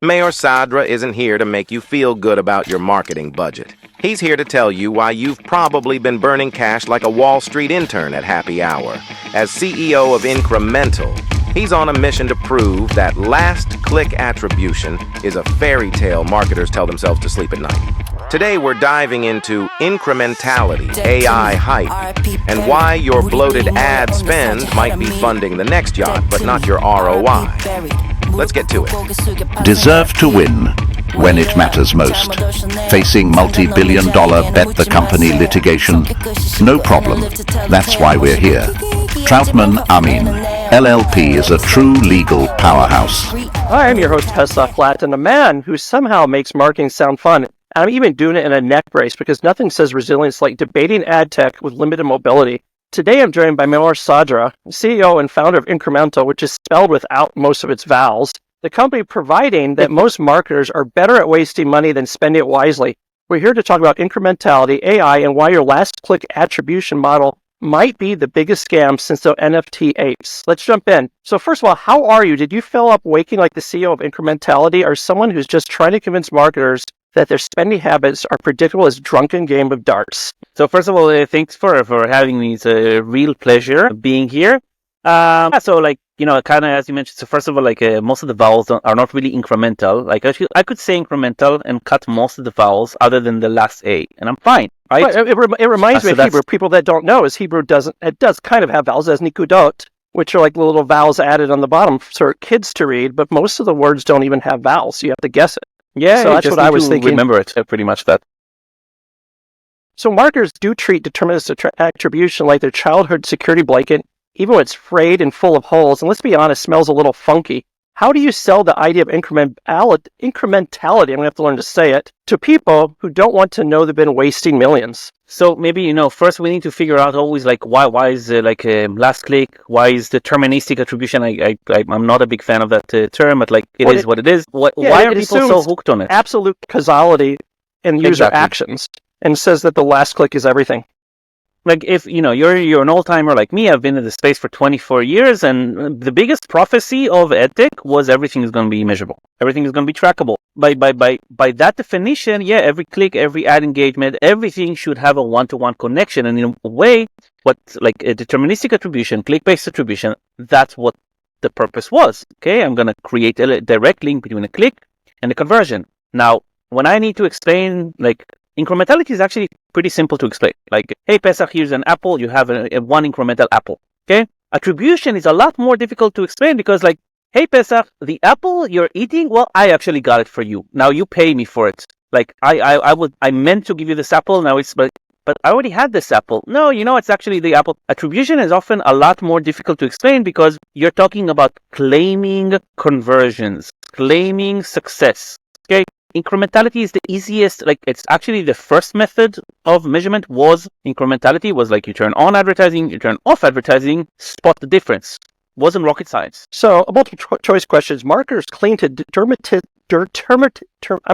Maor Sadra isn't here to make you feel good about your marketing budget. He's here to tell you why you've probably been burning cash like a Wall Street intern at happy hour. As CEO of Incremental, he's on a mission to prove that last-click attribution is a fairy tale marketers tell themselves to sleep at night. Today we're diving into incrementality, AI hype, and why your bloated ad spend might be funding the next yacht, but not your ROI. Let's get to it. Deserve to win when it matters most. Facing multi-billion-dollar bet the company litigation? No problem. That's why we're here. Troutman Amin, LLP is a true legal powerhouse. Hi, I'm your host, Tesla Flat, and a man who somehow makes marketing sound fun. And I'm even doing it in a neck brace because nothing says resilience like debating ad tech with limited mobility. Today I'm joined by Maor Sadra, CEO and founder of Incremental, which is spelled without most of its vowels, the company providing that most marketers are better at wasting money than spending it wisely. We're here to talk about incrementality, AI, and why your last-click attribution model might be the biggest scam since the NFT apes. Let's jump in. So first of all, how are you? Did you fill up waking like the CEO of Incrementality, or someone who's just trying to convince marketers that their spending habits are predictable as drunken game of darts? So first of all, thanks for having me. It's a real pleasure being here. Kind of as you mentioned. So first of all, most of the vowels are not really incremental. I could say incremental and cut most of the vowels other than the last A, and I'm fine, right? It reminds me of Hebrew. People that don't know is Hebrew does kind of have vowels as nikudot, which are like little vowels added on the bottom for kids to read, but most of the words don't even have vowels, so you have to guess it. Yeah, so that's what I was thinking. Remember it, pretty much that. So marketers do treat deterministic attribution like their childhood security blanket, even when it's frayed and full of holes, and let's be honest, smells a little funky. How do you sell the idea of incrementality, I'm going to have to learn to say it, to people who don't want to know they've been wasting millions? So maybe, first we need to figure out always why is last click, why is deterministic attribution? I'm not a big fan of that term, but it is what it is. Why are people so hooked on it? Absolute causality in user actions, and says that the last click is everything. If you're an old-timer like me, I've been in the space for 24 years, and the biggest prophecy of EdTech was everything is going to be measurable. Everything is going to be trackable. By that definition, yeah, every click, every ad engagement, everything should have a one-to-one connection. And in a way, what a deterministic attribution, click-based attribution, that's what the purpose was. Okay, I'm going to create a direct link between a click and a conversion. Now, when I need to explain incrementality is actually pretty simple to explain. Hey, Pesach, here's an apple. You have a one incremental apple. Okay? Attribution is a lot more difficult to explain because, hey, Pesach, the apple you're eating, well, I actually got it for you. Now you pay me for it. I meant to give you this apple. Now but I already had this apple. No, it's actually the apple. Attribution is often a lot more difficult to explain because you're talking about claiming conversions, claiming success. Okay? Incrementality is the easiest, it's actually the first method of measurement was incrementality, was you turn on advertising, you turn off advertising, spot the difference. Wasn't rocket science. So, multiple choice questions. Marketers claim to I'm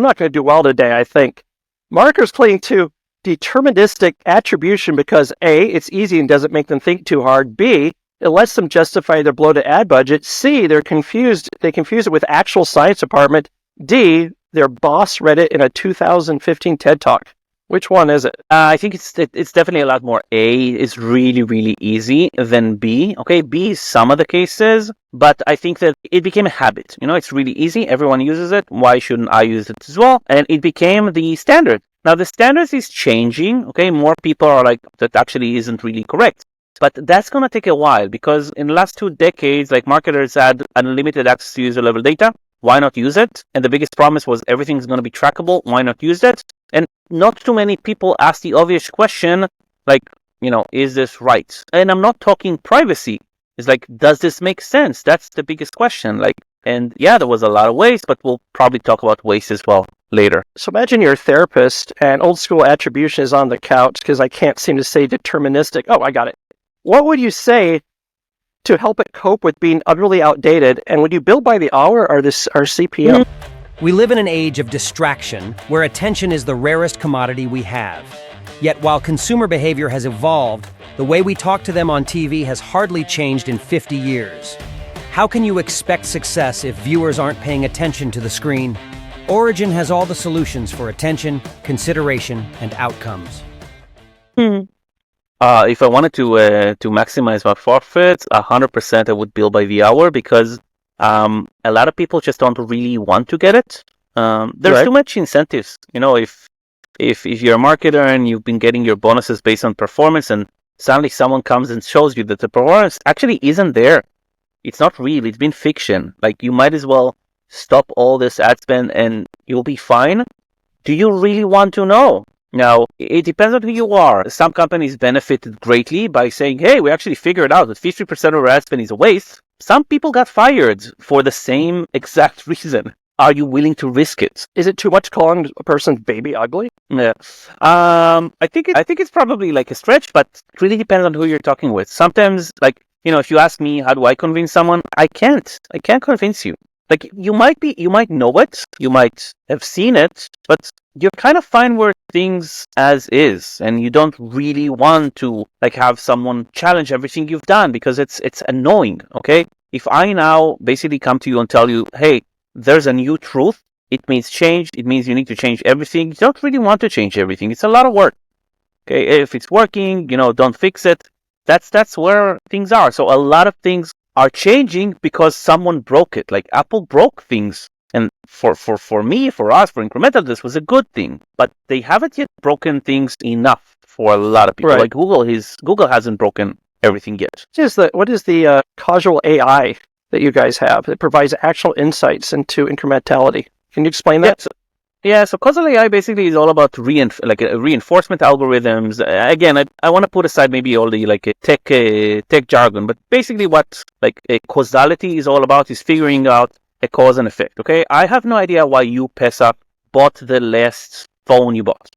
not going to do well today, I think. Marketers claim to deterministic attribution because A, it's easy and doesn't make them think too hard. B, it lets them justify their bloated ad budget. C, they confuse it with actual science department. D, their boss read it in a 2015 TED Talk. Which one is it? I think it's definitely a lot more A is really, really easy than B. Okay, B is some of the cases, but I think that it became a habit. It's really easy. Everyone uses it. Why shouldn't I use it as well? And it became the standard. Now, the standard is changing. Okay, more people are that actually isn't really correct. But that's going to take a while because in the last 2 decades, marketers had unlimited access to user-level data. Why not use it? And the biggest promise was everything's going to be trackable. Why not use that? And not too many people ask the obvious question, is this right? And I'm not talking privacy. It's does this make sense? That's the biggest question. And yeah, there was a lot of waste, but we'll probably talk about waste as well later. So imagine you're a therapist and old school attribution is on the couch because I can't seem to say deterministic. Oh, I got it. What would you say to help it cope with being utterly outdated? And would you bill by the hour or CPM? We live in an age of distraction where attention is the rarest commodity we have. Yet while consumer behavior has evolved, the way we talk to them on TV has hardly changed in 50 years. How can you expect success if viewers aren't paying attention to the screen? Origin has all the solutions for attention, consideration, and outcomes. If I wanted to maximize my profits, 100% I would bill by the hour because a lot of people just don't really want to get it. There's too much incentives. You know, if you're a marketer and you've been getting your bonuses based on performance, and suddenly someone comes and shows you that the performance actually isn't there, it's not real. It's been fiction. Like, you might as well stop all this ad spend and you'll be fine. Do you really want to know? Now, it depends on who you are. Some companies benefited greatly by saying, hey, we actually figured out that 50% of our ad spend is a waste. Some people got fired for the same exact reason. Are you willing to risk it? Is it too much calling a person's baby ugly? Yeah. I think it's probably like a stretch, but it really depends on who you're talking with. Sometimes, like, you know, if you ask me, how do I convince someone? I can't convince you. Like, you might know it, you might have seen it, but you're kind of fine with things as is, and you don't really want to like have someone challenge everything you've done because it's annoying. Okay, if I now basically come to you and tell you, hey, there's a new truth, it means change. It means you need to change everything. You don't really want to change everything. It's a lot of work. Okay, if it's working, you know, don't fix it. That's where things are. So a lot of things are changing because someone broke it. Like Apple broke things. And for me, for us, for Incremental, this was a good thing. But they haven't yet broken things enough for a lot of people. Right. Like Google hasn't broken everything yet. What is the causal AI that you guys have that provides actual insights into incrementality? Can you explain that? So causal AI basically is all about reinforcement algorithms. Again, I want to put aside maybe all the tech jargon, but basically what causality is all about is figuring out a cause and effect. Okay, I have no idea why you, Pesach, bought the last phone you bought.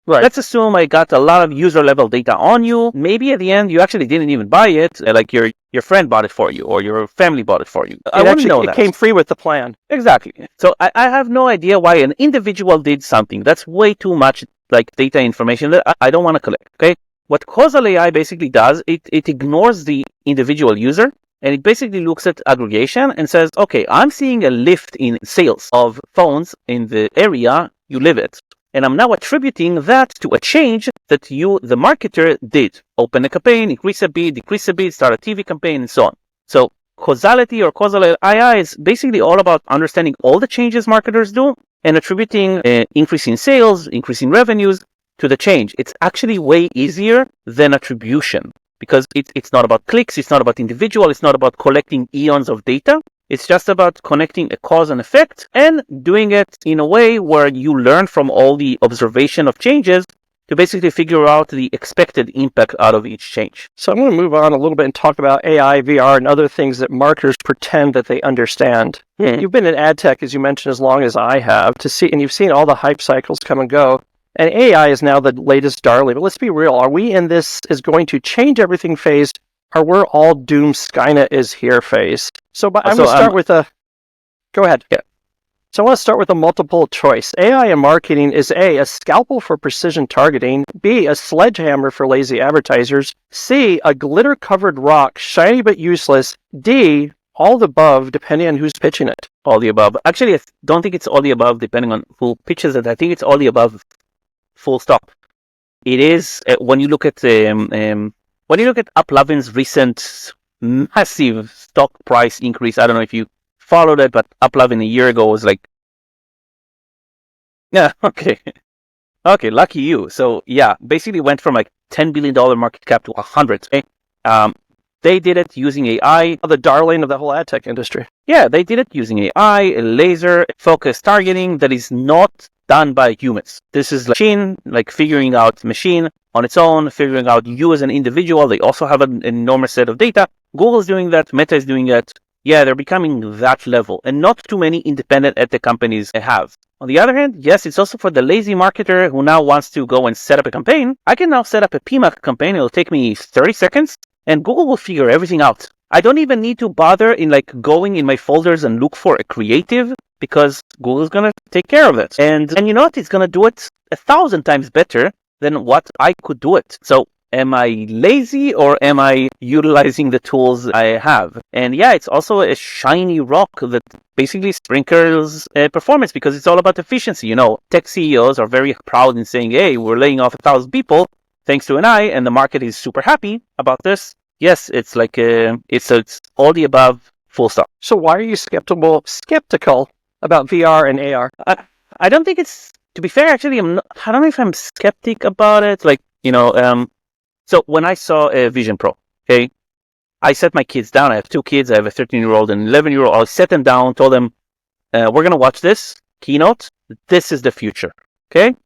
Right. Let's assume I got a lot of user level data on you. Maybe at the end you actually didn't even buy it. Like your friend bought it for you, or your family bought it for you. I want to know that. It came free with the plan. Exactly. So I have no idea why an individual did something. That's way too much like data information that I don't want to collect. Okay. What causal AI basically does, it ignores the individual user, and it basically looks at aggregation and says, okay, I'm seeing a lift in sales of phones in the area you live at. And I'm now attributing that to a change that you, the marketer, did. Open a campaign, increase a bid, decrease a bid, start a TV campaign, and so on. So causality or causal AI is basically all about understanding all the changes marketers do and attributing increase in sales, increase in revenues to the change. It's actually way easier than attribution because it's not about clicks, it's not about individual, it's not about collecting eons of data. It's just about connecting a cause and effect and doing it in a way where you learn from all the observation of changes to basically figure out the expected impact out of each change. So I'm going to move on a little bit and talk about AI, VR, and other things that marketers pretend that they understand. You've been in ad tech, as you mentioned, as long as I have, and you've seen all the hype cycles come and go. And AI is now the latest darling. But let's be real. Are we in this is going to change everything phase, or we're all doomed Skynet is here phase? I'm going to start with a... Go ahead. Yeah. So I want to start with a multiple choice. AI in marketing is A, a scalpel for precision targeting, B, a sledgehammer for lazy advertisers, C, a glitter-covered rock, shiny but useless, D, all the above, depending on who's pitching it. All the above. Actually, I don't think it's all the above, depending on who pitches it. I think it's all the above, full stop. It is, when you look at AppLovin's recent massive stock price increase, I don't know if you followed it, but AppLovin a year ago was like, yeah, okay, lucky you. So yeah, basically went from like $10 billion market cap to 100. They did it using AI. The darling of the whole ad tech industry. Yeah, they did it using AI, laser focused targeting that is not done by humans. This is machine, like figuring out machine on its own, figuring out you as an individual. They also have an enormous set of data. Google's doing that. Meta is doing that. Yeah, they're becoming that level, and not too many independent ad tech companies have. On the other hand, yes, it's also for the lazy marketer who now wants to go and set up a campaign. I can now set up a PMAC campaign. It'll take me 30 seconds, and Google will figure everything out. I don't even need to bother in going in my folders and look for a creative, because Google's gonna take care of it. And you know what? It's gonna do it 1,000 times better than what I could do it. So am I lazy or am I utilizing the tools I have? And yeah, it's also a shiny rock that basically sprinkles performance because it's all about efficiency. Tech CEOs are very proud in saying, hey, we're laying off 1,000 people thanks to AI, and the market is super happy about this. Yes, it's like it's all the above, full stop. So why are you skeptical about VR and AR? I don't think it's, to be fair, actually, I don't know if I'm skeptic about it. So when I saw a Vision Pro, okay, I set my kids down. I have 2 kids. I have a 13-year-old and an 11-year-old. I set them down, told them, we're going to watch this keynote. This is the future, okay?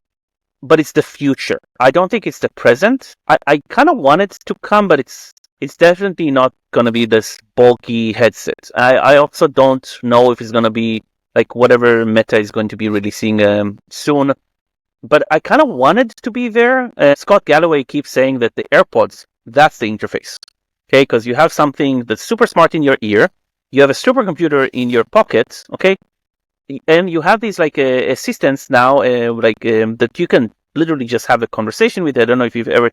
But it's the future. I don't think it's the present. I kind of want it to come, but it's definitely not going to be this bulky headset. I also don't know if it's going to be like whatever Meta is going to be releasing soon. But I kind of wanted to be there. Scott Galloway keeps saying that the AirPods, that's the interface. Okay, because you have something that's super smart in your ear. You have a supercomputer in your pocket, okay? And you have these like assistants now, that you can literally just have a conversation with. I don't know if you've ever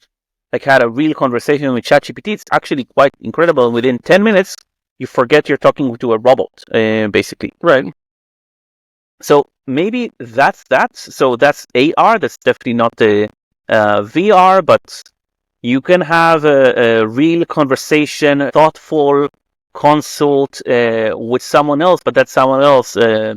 had a real conversation with ChatGPT. It's actually quite incredible. Within 10 minutes, you forget you're talking to a robot, basically. Right. So maybe that's that. So that's AR. That's definitely not the VR, but you can have a real conversation, thoughtful consult with someone else, but that someone else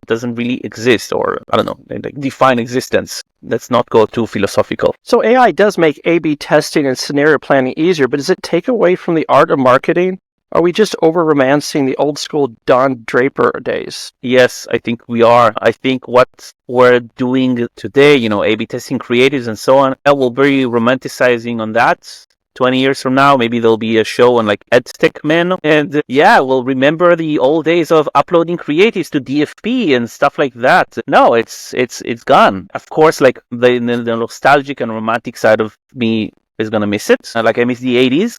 doesn't really exist, or I don't know, like define existence. Let's not go too philosophical. So AI does make A/B testing and scenario planning easier, but does it take away from the art of marketing? Are we just over-romancing the old-school Don Draper days? Yes, I think we are. I think what we're doing today, A/B testing creatives and so on, we'll be romanticizing on that. 20 years from now, maybe there'll be a show on like EdTech Men. And we'll remember the old days of uploading creatives to DFP and stuff like that. No, it's gone. Of course, like the nostalgic and romantic side of me is going to miss it. Like I miss the 80s.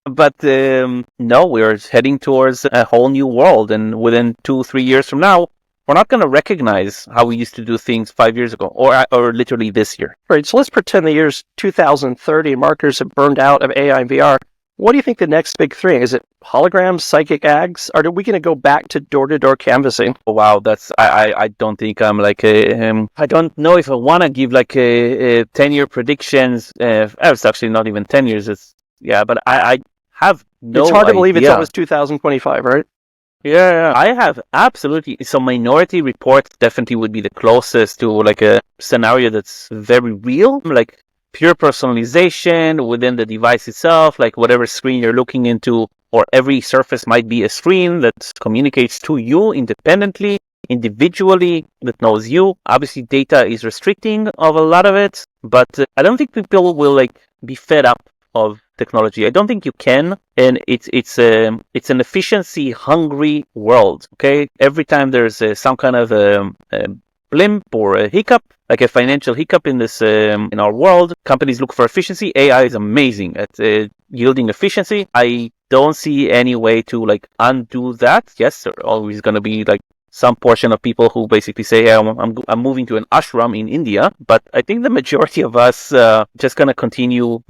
But no, we're heading towards a whole new world. And within 2-3 years from now, we're not going to recognize how we used to do things 5 years ago or literally this year. Right. So let's pretend the year's 2030 marketers have burned out of AI and VR. What do you think the next big thing is? It holograms, psychic ads? Or are we going to go back to door-to-door canvassing? Oh, wow, I don't think I'm like I don't know if I want to give like a 10-year predictions. It's actually not even 10 years. But I have no. It's hard to believe idea. it's almost 2025, right? Yeah, I have absolutely. So Minority Report definitely would be the closest to like a scenario that's very real, like pure personalization within the device itself, like whatever screen you're looking into, or every surface might be a screen that communicates to you independently, individually, that knows you. Obviously, data is restricting of a lot of it, but I don't think people will like be fed up of technology. I don't think you can, and it's an efficiency hungry world. Okay, every time there's some kind of a blimp or a hiccup, like a financial hiccup in this in our world, companies look for efficiency. AI is amazing at yielding efficiency. I don't see any way to like undo that. Yes, there are always going to be like some portion of people who basically say, hey, I'm moving to an ashram in India. But I think the majority of us just going to continue,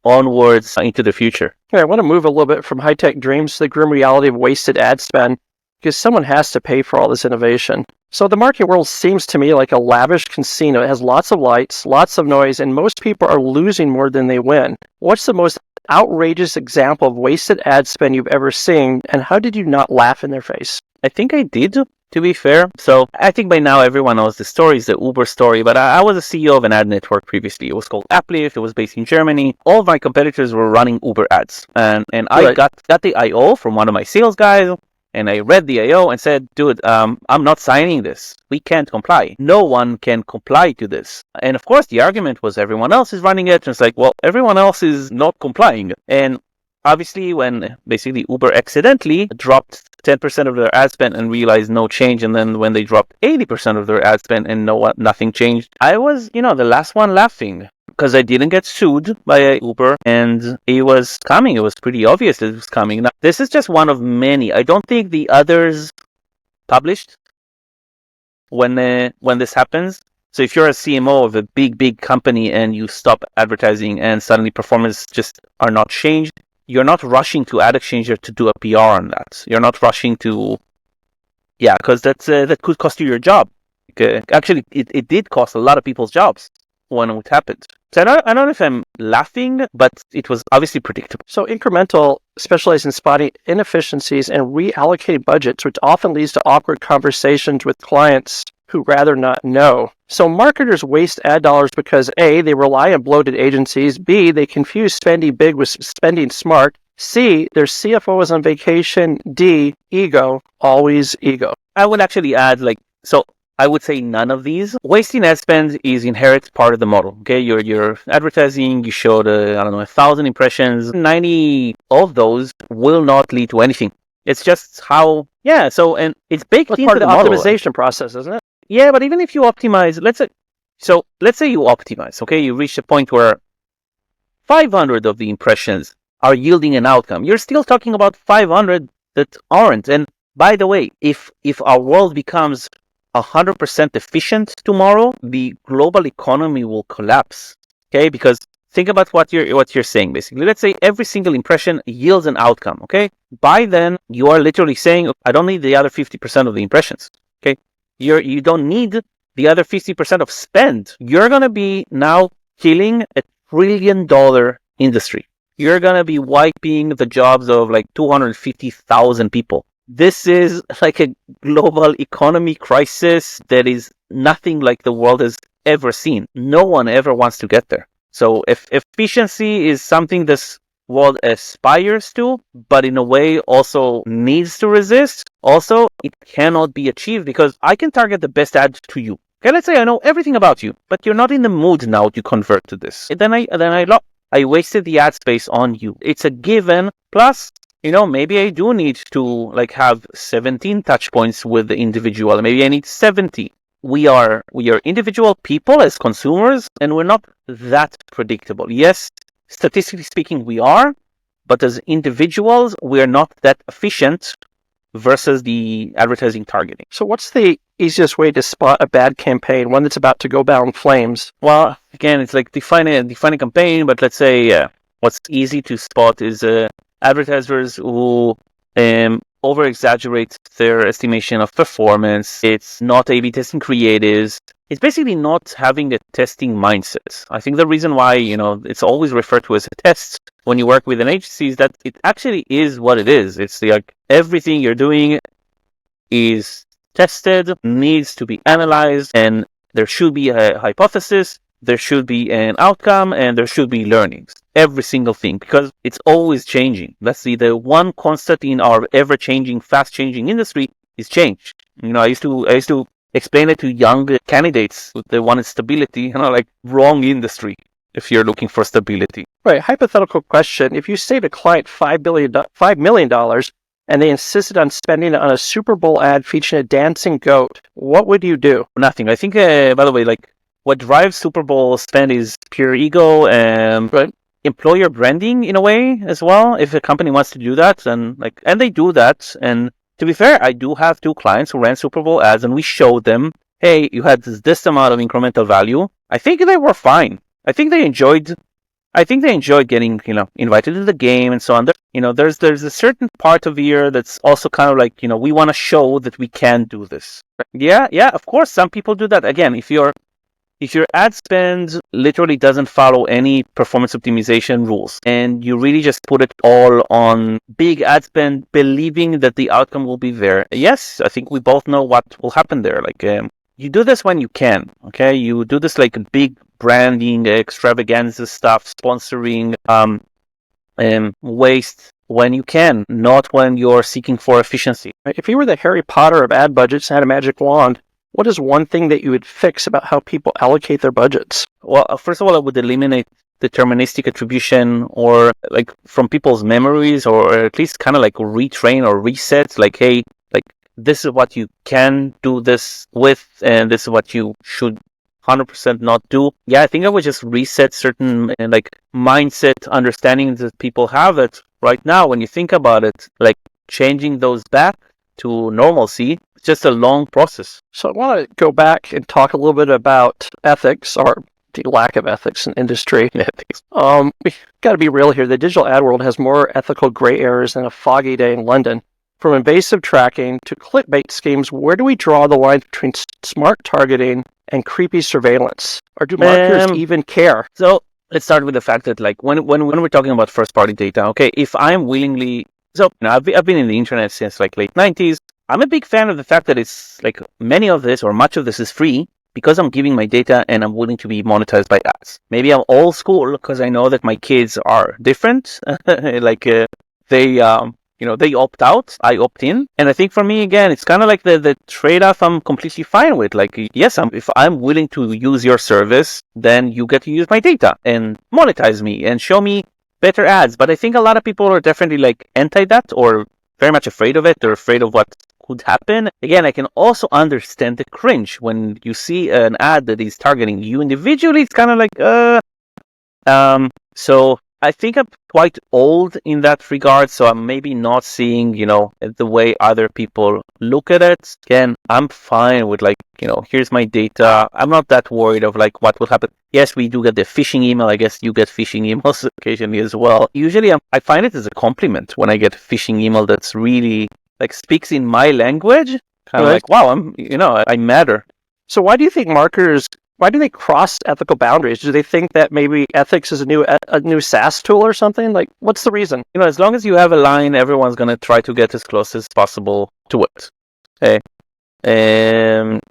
onwards into the future. Okay, I want to move a little bit from high-tech dreams to the grim reality of wasted ad spend, because someone has to pay for all this innovation. So the market world seems to me like a lavish casino. It has lots of lights, lots of noise, and most people are losing more than they win. What's the most outrageous example of wasted ad spend you've ever seen, and how did you not laugh in their face? I think I did, to be fair. So I think by now everyone knows the story, is the Uber story, but I was a CEO of an ad network previously. It was called Uplift. It was based in Germany. All of my competitors were running Uber ads. And I got the IO from one of my sales guys, and I read the IO and said, dude, I'm not signing this. We can't comply. No one can comply to this. And of course, the argument was everyone else is running it. And it's like, well, everyone else is not complying. And obviously, when basically Uber accidentally dropped 10% of their ad spend and realized no change, and then when they dropped 80% of their ad spend and nothing changed, I was, the last one laughing because I didn't get sued by Uber, and it was coming. It was pretty obvious that it was coming. Now, this is just one of many. I don't think the others published when this happens. So if you're a CMO of a big company and you stop advertising and suddenly performance just are not changed, you're not rushing to Ad Exchanger to do a PR on that. You're not rushing to, because that could cost you your job. Actually, it did cost a lot of people's jobs when it happened. So I don't know if I'm laughing, but it was obviously predictable. So Incremental specializes in spotting inefficiencies and reallocating budgets, which often leads to awkward conversations with clients who rather not know. So marketers waste ad dollars because A, they rely on bloated agencies, B, they confuse spending big with spending smart, C, their CFO is on vacation, D, ego, always ego. I would actually add I would say none of these. Wasting ad spend is inherent part of the model. Okay, you're advertising, you showed 1,000 impressions, 90 of those will not lead to anything. It's just how, and it's baked into part of the model. optimization process, isn't it? Yeah, but even if you optimize, let's say you optimize, okay, you reach a point where 500 of the impressions are yielding an outcome. You're still talking about 500 that aren't. And by the way, if our world becomes 100% efficient tomorrow, the global economy will collapse. Okay, because think about what you're saying basically. Let's say every single impression yields an outcome. Okay, by then you are literally saying, I don't need the other 50% of the impressions. Okay, you don't need the other 50% of spend. You're gonna be now killing $1 trillion industry. You're gonna be wiping the jobs of like 250,000 people. This is like a global economy crisis that is nothing like the world has ever seen. No one ever wants to get there. So if efficiency is something this world aspires to, but in a way also needs to resist, also it cannot be achieved because I can target the best ad to you. Okay, let's say I know everything about you, but you're not in the mood now to convert to this. And then I wasted the ad space on you. It's a given. Plus, maybe I do need to have 17 touch points with the individual. Maybe I need 70. We are individual people as consumers, and we're not that predictable. Yes, statistically speaking, we are, but as individuals, we're not that efficient versus the advertising targeting. So what's the easiest way to spot a bad campaign, one that's about to go down flames? Well, again, it's like define a campaign, but let's say what's easy to spot is advertisers who over-exaggerate their estimation of performance. It's not A/B testing creatives. It's basically not having a testing mindset. I think the reason why, it's always referred to as a test when you work with an agency is that it actually is what it is. It's like everything you're doing is tested, needs to be analyzed, and there should be a hypothesis, there should be an outcome, and there should be learnings. Every single thing, because it's always changing. Let's see, the one constant in our ever-changing, fast-changing industry is change. I used to explain it to young candidates with the one is stability, wrong industry if you're looking for stability. Right. Hypothetical question. If you saved a client $5 million and they insisted on spending it on a Super Bowl ad featuring a dancing goat, what would you do? Nothing. I think, by the way, what drives Super Bowl spend is pure ego and employer branding in a way as well. If a company wants to do that, and they do that. And to be fair, I do have 2 clients who ran Super Bowl ads, and we showed them, hey, you had this amount of incremental value. I think they were fine. I think they enjoyed getting, invited to the game and so on. There's a certain part of the year that's also kind of we want to show that we can do this. Yeah, of course, some people do that. Again, if your ad spend literally doesn't follow any performance optimization rules, and you really just put it all on big ad spend, believing that the outcome will be there, yes, I think we both know what will happen there. You do this when you can, okay? You do this big branding, extravaganza stuff, sponsoring, waste when you can, not when you're seeking for efficiency. If you were the Harry Potter of ad budgets and had a magic wand, what is one thing that you would fix about how people allocate their budgets? Well, first of all, I would eliminate deterministic attribution or from people's memories, or at least kind of retrain or reset. Hey, this is what you can do this with, and this is what you should 100% not do. Yeah, I think I would just reset certain mindset understandings that people have it right now. When you think about it, changing those back to normalcy. It's just a long process. So I want to go back and talk a little bit about ethics, or the lack of ethics in industry. We got to be real here. The digital ad world has more ethical gray areas than a foggy day in London. From invasive tracking to clickbait schemes, where do we draw the line between smart targeting and creepy surveillance? Or do marketers even care? So let's start with the fact that, like, when we're talking about first-party data, okay, if I'm willingly, so I've been in the internet since like late 90s. I'm a big fan of the fact that it's like many of this or much of this is free because I'm giving my data and I'm willing to be monetized by ads. Maybe I'm old school because I know that my kids are different, like they opt out, I opt in. And I think for me, again, it's kind of like the trade-off I'm completely fine with. Like, yes, if I'm willing to use your service, then you get to use my data and monetize me and show me better ads. But I think a lot of people are definitely like anti that or very much afraid of it. They're afraid of what could happen. Again, I can also understand the cringe when you see an ad that is targeting you individually. It's kind of like, so I think I'm quite old in that regard, so I'm maybe not seeing, the way other people look at it. Again, I'm fine with here's my data. I'm not that worried of like what will happen. Yes, we do get the phishing email. I guess you get phishing emails occasionally as well. Usually I find it as a compliment when I get a phishing email that's really like speaks in my language. Kind of like, wow, I matter. So why do you think marketers, why do they cross ethical boundaries? Do they think that maybe ethics is a new SaaS tool or something? Like, what's the reason? As long as you have a line, everyone's going to try to get as close as possible to it. Okay. And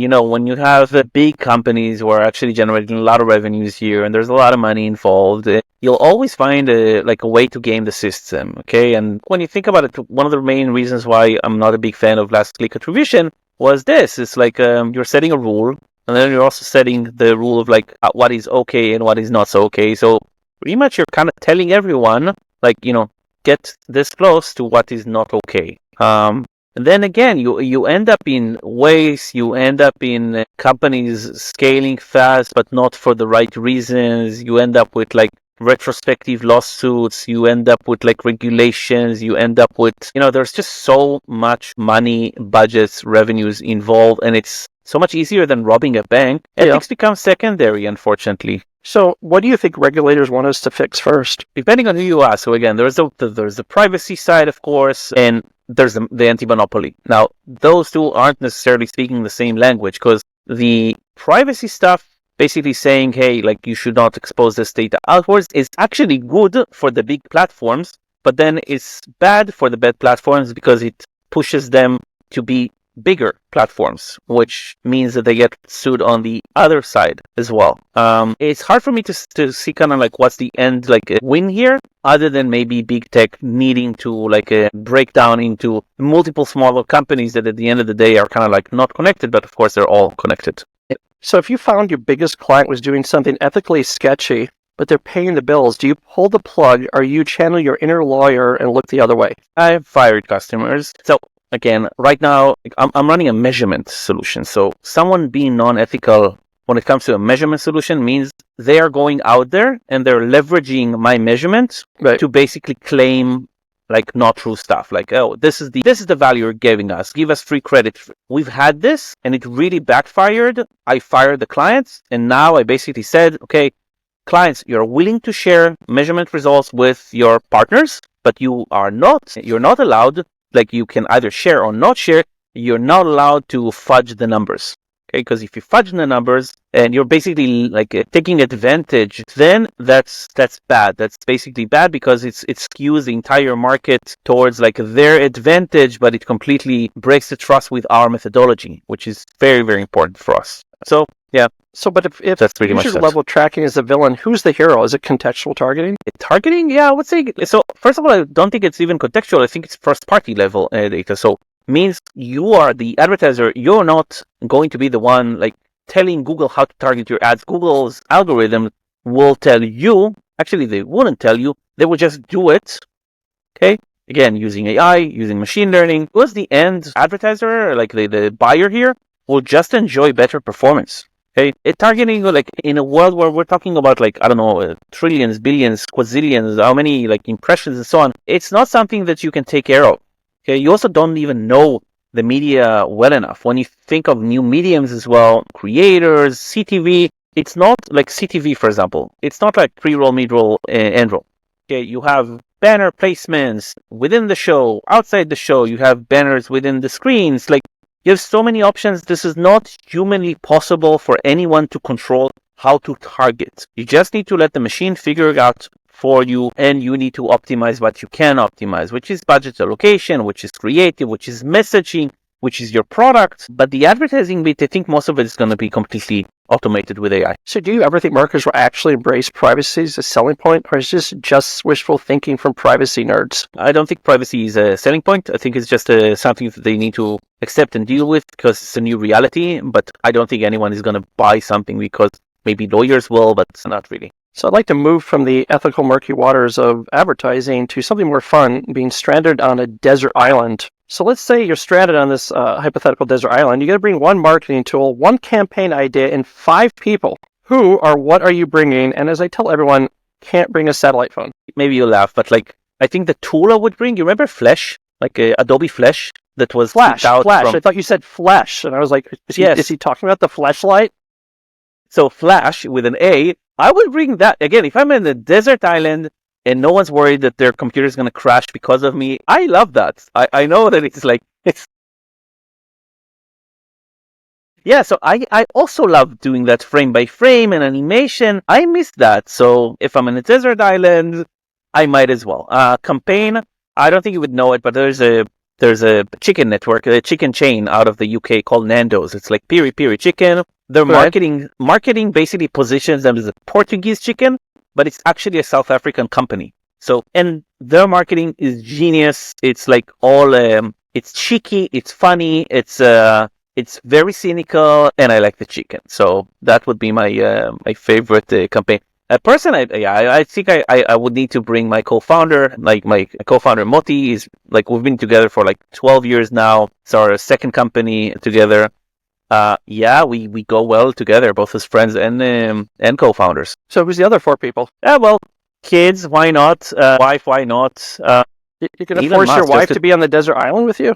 when you have big companies who are actually generating a lot of revenues here and there's a lot of money involved, you'll always find a way to game the system. Okay. And when you think about it, one of the main reasons why I'm not a big fan of last click attribution was this. It's like you're setting a rule. And then you're also setting the rule of like what is okay and what is not so okay. So pretty much you're kind of telling everyone, like, get this close to what is not okay. And then again, you end up in waste. You end up in companies scaling fast, but not for the right reasons. You end up with like retrospective lawsuits. You end up with like regulations. You end up with, there's just so much money, budgets, revenues involved, and it's so much easier than robbing a bank. Ethics becomes secondary, unfortunately. So what do you think regulators want us to fix first? Depending on who you ask. So again, there's the privacy side, of course, and there's the anti-monopoly. Now, those two aren't necessarily speaking the same language because the privacy stuff, basically saying, hey, like you should not expose this data outwards, is actually good for the big platforms, but then it's bad for the bad platforms because it pushes them to be bigger platforms, which means that they get sued on the other side as well. It's hard for me to see kind of like what's the end like win here, other than maybe big tech needing to like break down into multiple smaller companies that at the end of the day are kind of like not connected, but of course they're all connected. So if you found your biggest client was doing something ethically sketchy, but they're paying the bills, do you pull the plug or you channel your inner lawyer and look the other way? I've fired customers. So again, right now, I'm running a measurement solution. So someone being non-ethical when it comes to a measurement solution means they are going out there and they're leveraging my measurements to basically claim like not true stuff. Like, oh, this is the value you're giving us. Give us free credit. We've had this and it really backfired. I fired the clients and now I basically said, okay, clients, you're willing to share measurement results with your partners, but you're not allowed. Like you can either share or not share, you're not allowed to fudge the numbers. Okay, because if you fudge the numbers and you're basically like taking advantage, then that's bad. That's basically bad because it skews the entire market towards like their advantage, but it completely breaks the trust with our methodology, which is very, very important for us. So yeah. So, but if that's pretty much user level tracking is the villain, who's the hero? Is it contextual targeting? Targeting, yeah, I would say. So, first of all, I don't think it's even contextual. I think it's first-party level data. So, means you are the advertiser. You're not going to be the one like telling Google how to target your ads. Google's algorithm will tell you. Actually, they wouldn't tell you. They will just do it. Okay. Again, using AI, using machine learning. Who's the end advertiser, like the buyer here, will just enjoy better performance. Okay, targeting like in a world where we're talking about like, I don't know, trillions, billions, quadrillions, how many like impressions and so on. It's not something that you can take care of. Okay, you also don't even know the media well enough. When you think of new mediums as well, creators, CTV, it's not like CTV, for example. It's not like pre-roll, mid-roll, end roll. Okay, you have banner placements within the show, outside the show. You have banners within the screens. Like, you have so many options. This is not humanly possible for anyone to control how to target. You just need to let the machine figure it out for you, and you need to optimize what you can optimize, which is budget allocation, which is creative, which is messaging, which is your product. But the advertising bit, I think most of it is going to be completely automated with AI. So do you ever think marketers will actually embrace privacy as a selling point, or is this just wishful thinking from privacy nerds? I don't think privacy is a selling point. I think it's just something that they need to accept and deal with because it's a new reality. But I don't think anyone is going to buy something because maybe lawyers will, but not really. So I'd like to move from the ethical murky waters of advertising to something more fun, being stranded on a desert island. So let's say you're stranded on this hypothetical desert island. You got to bring one marketing tool, one campaign idea, and 5 people. Who or what are you bringing? And as I tell everyone, can't bring a satellite phone. Maybe you'll laugh, but like I think the tool I would bring, you remember Flash? Like Adobe Flash that was Flash. out Flash. from... I thought you said Flesh. And I was like, is he talking about the fleshlight? So Flash with an A, I would bring that. Again, if I'm in a desert island and no one's worried that their computer is going to crash because of me, I love that. I know that it's... Yeah, so I also love doing that frame by frame and animation. I miss that. So if I'm in a desert island, I might as well. Campaign, I don't think you would know it, but there's a chicken network, a chicken chain out of the UK called Nando's. It's like Piri Piri chicken. Their marketing basically positions them as a Portuguese chicken, but it's actually a South African company. So, and their marketing is genius. It's like all, it's cheeky, it's funny, it's very cynical, and I like the chicken. So that would be my my favorite campaign. Personally, I think I would need to bring my co-founder. Like my co-founder Moti is like, we've been together for like 12 years now. It's our second company together. We go well together, both as friends and co-founders. So who's the other 4 people? Well, kids, why not? Wife, why not? You're going to force your wife to be on the desert island with you?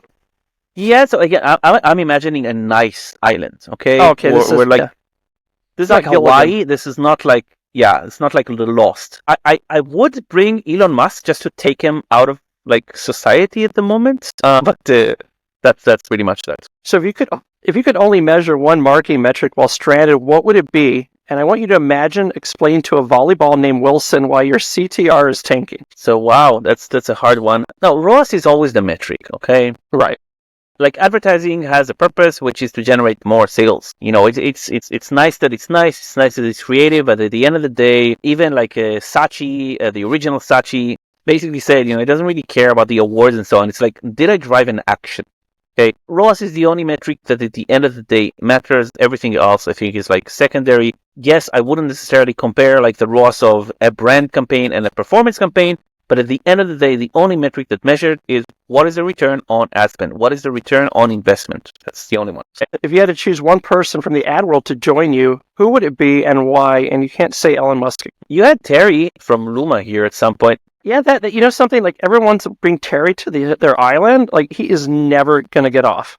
Yeah, so again, I'm imagining a nice island, okay? Oh, okay, this is like Hawaii. This is not like, it's not like Lost. I would bring Elon Musk just to take him out of like society at the moment, but that's pretty much that. So if you could only measure one marketing metric while stranded, what would it be? And I want you to explain to a volleyball named Wilson why your CTR is tanking. So wow, that's a hard one. No, ROAS is always the metric, okay? Right. Like advertising has a purpose, which is to generate more sales. You know, it's nice that it's nice. It's nice that it's creative, but at the end of the day, even like Saatchi, the original Saatchi, basically said, it doesn't really care about the awards and so on. It's like, did I drive an action? Okay, ROAS is the only metric that at the end of the day matters. Everything else, I think, is like secondary. Yes, I wouldn't necessarily compare like the ROAS of a brand campaign and a performance campaign, but at the end of the day, the only metric that measured is what is the return on ad spend? What is the return on investment? That's the only one. If you had to choose one person from the ad world to join you, who would it be and why? And you can't say Elon Musk. You had Terry from Luma here at some point. Yeah, that something, like everyone's bring Terry to their island. Like, he is never going to get off.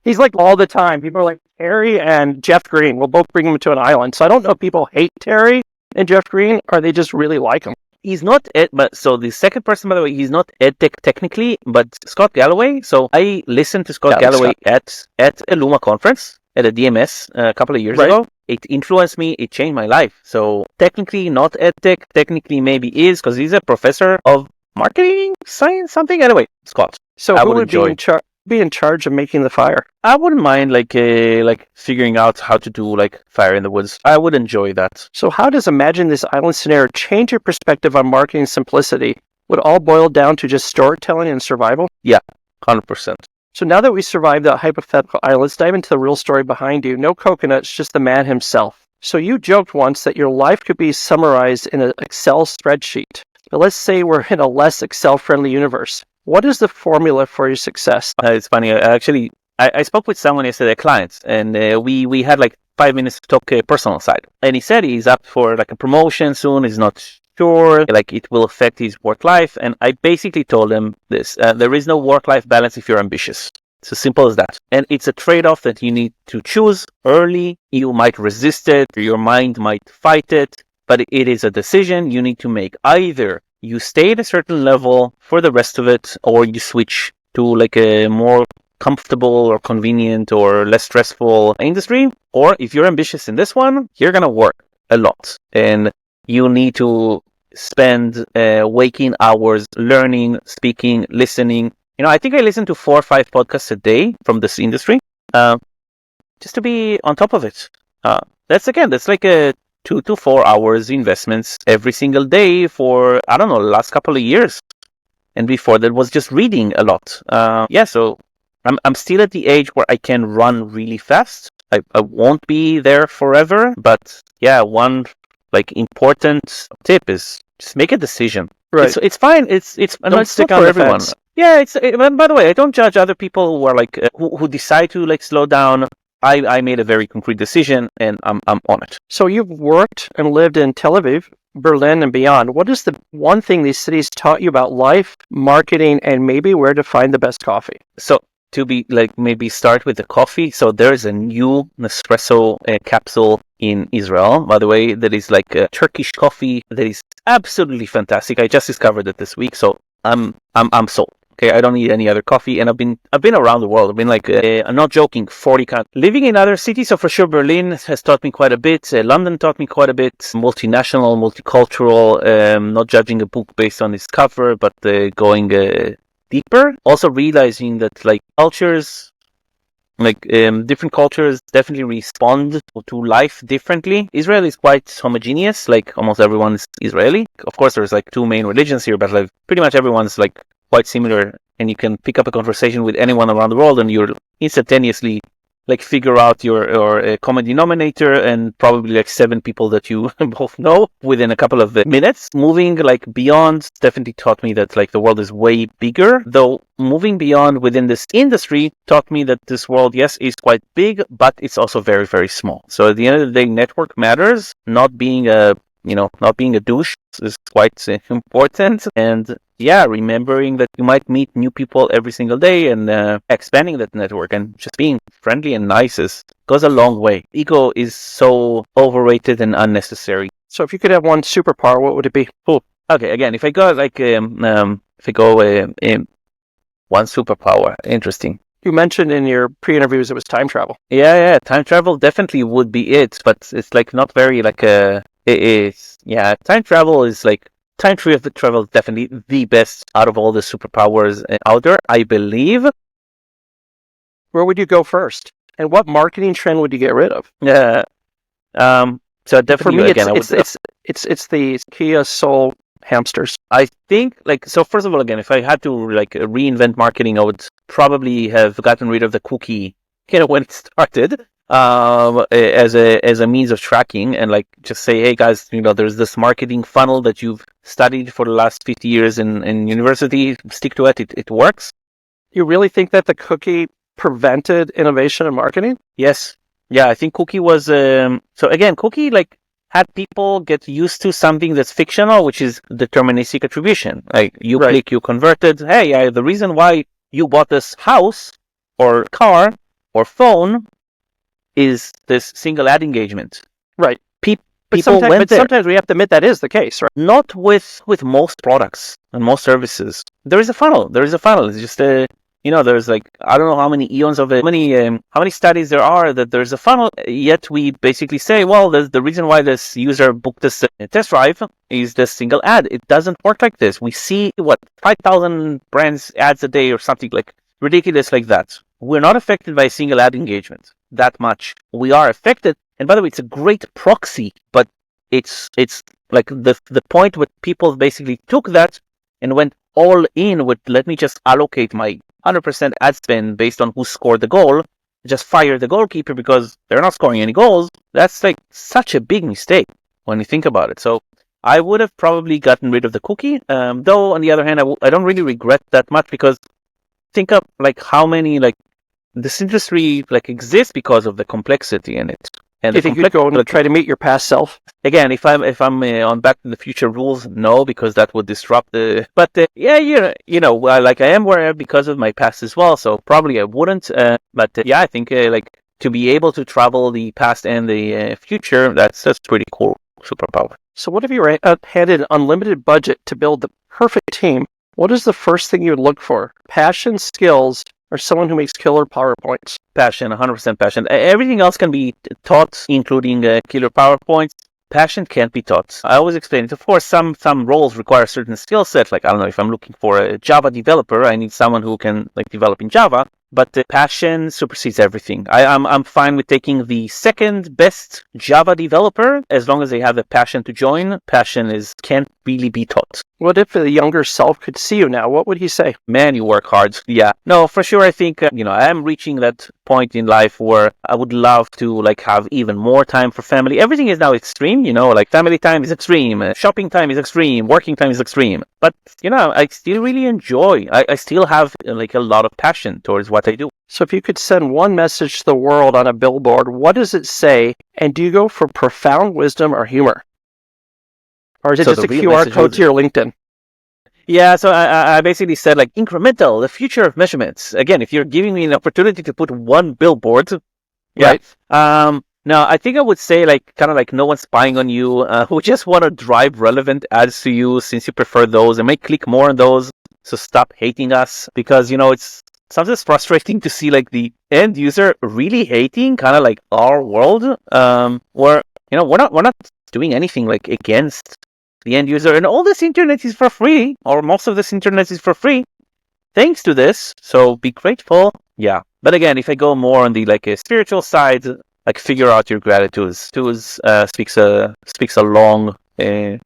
He's like all the time. People are like, Terry and Jeff Green, we'll both bring him to an island. So I don't know if people hate Terry and Jeff Green, or they just really like him. He's not but so the second person, by the way, he's not EdTech technically, but Scott Galloway. So I listened to Scott Galloway at a Luma conference at a DMS a couple of years ago. It influenced me. It changed my life. So technically not EdTech, technically maybe is, because he's a professor of marketing science, something. Anyway, Scott. So who would be in charge of making the fire? I wouldn't mind like figuring out how to do like fire in the woods. I would enjoy that. So how does Imagine This Island scenario change your perspective on marketing simplicity? Would it all boil down to just storytelling and survival? Yeah, 100%. So now that we survived that hypothetical island, let's dive into the real story behind you. No coconuts, just the man himself. So you joked once that your life could be summarized in an Excel spreadsheet. But let's say we're in a less Excel-friendly universe. What is the formula for your success? It's funny. I spoke with someone yesterday, a client, and we had like 5 minutes to talk personal side. And he said he's up for like a promotion soon. He's not sure like it will affect his work life. And I basically told him this: there is no work-life balance if you're ambitious. It's as simple as that. And it's a trade-off that you need to choose early. You might resist it, your mind might fight it, but it is a decision you need to make. Either you stay at a certain level for the rest of it, or you switch to like a more comfortable or convenient or less stressful industry. Or if you're ambitious in this one, you're going to work a lot. And you need to spend waking hours learning, speaking, listening. I think I listen to 4 or 5 podcasts a day from this industry, just to be on top of it. That's like a 2 to 4 hours investments every single day for, I don't know, the last couple of years. And before that was just reading a lot. So I'm still at the age where I can run really fast. I won't be there forever, but one like important tip is just make a decision. Right. It's fine. It's Don't stick not on for the everyone. fence. Yeah, by the way, I don't judge other people who are like who decide to like slow down. I made a very concrete decision and I'm on it. So you've worked and lived in Tel Aviv, Berlin, and beyond. What is the one thing these cities taught you about life, marketing, and maybe where to find the best coffee? So to be like maybe start with the coffee. So there's a new Nespresso capsule in Israel, by the way, that is like a Turkish coffee that is absolutely fantastic. I just discovered it this week, so I'm sold. Okay, I don't need any other coffee, and I've been around the world. I've been like, I'm not joking, 40 countries. Living in other cities, so for sure Berlin has taught me quite a bit. London taught me quite a bit. Multinational, multicultural, not judging a book based on its cover, but going deeper. Also realizing that like cultures, like different cultures definitely respond to life differently. Israel is quite homogeneous, like almost everyone is Israeli. Of course, there's like 2 main religions here, but like pretty much everyone's like quite similar, and you can pick up a conversation with anyone around the world and you'll instantaneously like figure out your common denominator and probably like 7 people that you both know within a couple of minutes. Moving like beyond definitely taught me that like the world is way bigger, though moving beyond within this industry taught me that this world, yes, is quite big, but it's also very, very small. So at the end of the day, network matters. Not being a douche is quite important. And remembering that you might meet new people every single day and expanding that network and just being friendly and nice goes a long way. Ego is so overrated and unnecessary. So if you could have one superpower, what would it be? Cool. Okay, again, if I go like one superpower, interesting. You mentioned in your pre-interviews it was time travel. Yeah, time travel definitely would be it, but it's like not very like time travel is like time travel is definitely the best out of all the superpowers out there, I believe. Where would you go first? And what marketing trend would you get rid of? So definitely for me, again, it's the Kia Soul hamsters. I think like, so first of all, again, if I had to like reinvent marketing, I would probably have gotten rid of the cookie, when it started. As a means of tracking, and like just say, hey guys, there's this marketing funnel that you've studied for the last 50 years in university, stick to it, it works. You really think that the cookie prevented innovation in marketing? Yes. Yeah, I think cookie was so again, cookie like had people get used to something that's fictional, which is deterministic attribution. Like you click, you converted, hey, the reason why you bought this house or car or phone is this single ad engagement. Right. But sometimes we have to admit that is the case, right? Not with most products and most services. There is a funnel. It's just there's like, I don't know how many eons of it, how many studies there are that there's a funnel, yet we basically say, well, the reason why this user booked this test drive is the single ad. It doesn't work like this. We see 5,000 brands ads a day or something like ridiculous like that. We're not affected by a single ad engagement that much. We are affected, and by the way, it's a great proxy, but it's like the point where people basically took that and went all in with, let me just allocate my 100% ad spend based on who scored the goal, just fire the goalkeeper because they're not scoring any goals. That's like such a big mistake when you think about it. So I would have probably gotten rid of the cookie, though on the other hand, I don't really regret that much, because think of like how many like this industry like exists because of the complexity in it. And if you could go and try to meet your past self. Again, if I'm on Back to the Future rules, no, because that would disrupt the. But yeah, like I am where I am because of my past as well. So probably I wouldn't. But yeah, I think like to be able to travel the past and the future, that's pretty cool, superpower. So what if you were handed an unlimited budget to build the perfect team? What is the first thing you would look for? Passion, skills, or someone who makes killer PowerPoints? Passion, 100% passion. Everything else can be taught, including killer PowerPoints. Passion can't be taught. I always explain it. Of course, some roles require a certain skill set. Like, I don't know, if I'm looking for a Java developer, I need someone who can like develop in Java. But the passion supersedes everything. I'm fine with taking the second best Java developer as long as they have the passion to join. Passion can't really be taught. What if the younger self could see you now? What would he say? Man, you work hard. Yeah. No, for sure. I think, I am reaching that point in life where I would love to like have even more time for family. Everything is now extreme, like family time is extreme, shopping time is extreme, working time is extreme. But, I still really enjoy. I still have like a lot of passion towards what I do. So if you could send one message to the world on a billboard, what does it say? And do you go for profound wisdom or humor? Or is it just a QR code to your LinkedIn? Yeah, so I basically said like incremental, the future of measurements. Again, if you're giving me an opportunity to put one billboard, right? No, I think I would say like kind of like no one's spying on you. We just want to drive relevant ads to you since you prefer those, and may click more on those. So stop hating us because it's sometimes frustrating to see like the end user really hating kind of like our world, where we're not doing anything like against the end user, and all this internet is for free, or most of this internet is for free, thanks to this. So be grateful. Yeah, but again, if I go more on the like spiritual side, like figure out your gratitude. Speaks a long way.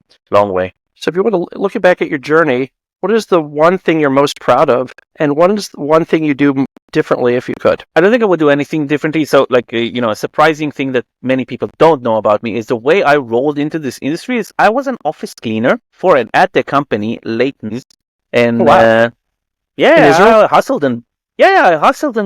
So if you want to look back at your journey, what is the one thing you're most proud of, and what is the one thing you do differently if you could? I don't think I would do anything differently. So, like, a surprising thing that many people don't know about me is the way I rolled into this industry is I was an office cleaner for an ad tech company, Layton's. And, wow. I hustled and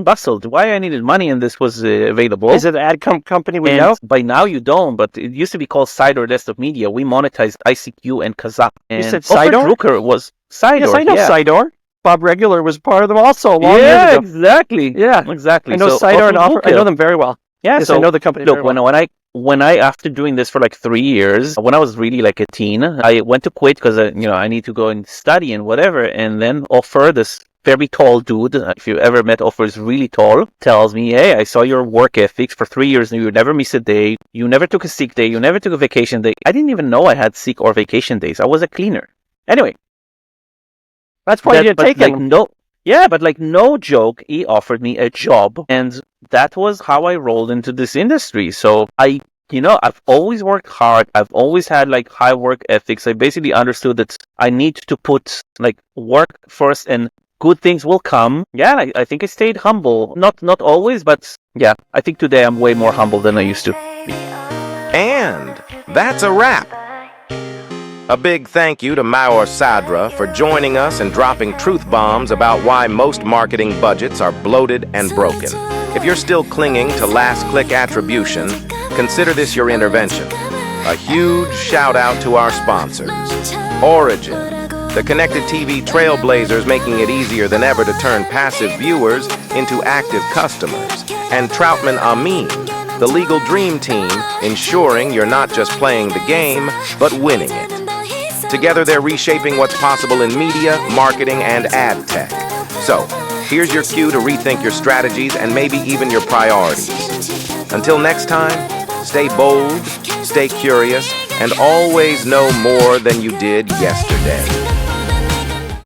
bustled. Why I needed money and this was available. Is it an ad company we know? By now you don't, but it used to be called Sidor Desktop Media. We monetized ICQ and Kazaa. And you said Sidor? Drucker was Sidor. Yes, I know Sidor. Bob Regular was part of them also long years ago. Exactly. Yeah, exactly. I know Sidor and Offer. I know them very well. Yeah, yes, I know the company very well. When I after doing this for like 3 years, when I was really like a teen, I went to quit because I need to go and study and whatever, and then Offer, this very tall dude, if you ever met Offer, is really tall, tells me, hey, I saw your work ethics for 3 years and you never miss a day, you never took a sick day, you never took a vacation day. I didn't even know I had sick or vacation days. I was a cleaner. Anyway. That's why you didn't take it. But like no joke, he offered me a job, and that was how I rolled into this industry. So I've always worked hard. I've always had like high work ethics. I basically understood that I need to put like work first and good things will come. Yeah, I think I stayed humble. Not always, but yeah, I think today I'm way more humble than I used to be. And that's a wrap. A big thank you to Maor Sadra for joining us and dropping truth bombs about why most marketing budgets are bloated and broken. If you're still clinging to last-click attribution, consider this your intervention. A huge shout-out to our sponsors. Origin, the connected TV trailblazers making it easier than ever to turn passive viewers into active customers. And Troutman Amin, the legal dream team, ensuring you're not just playing the game, but winning it. Together, they're reshaping what's possible in media, marketing, and ad tech. So, here's your cue to rethink your strategies and maybe even your priorities. Until next time, stay bold, stay curious, and always know more than you did yesterday.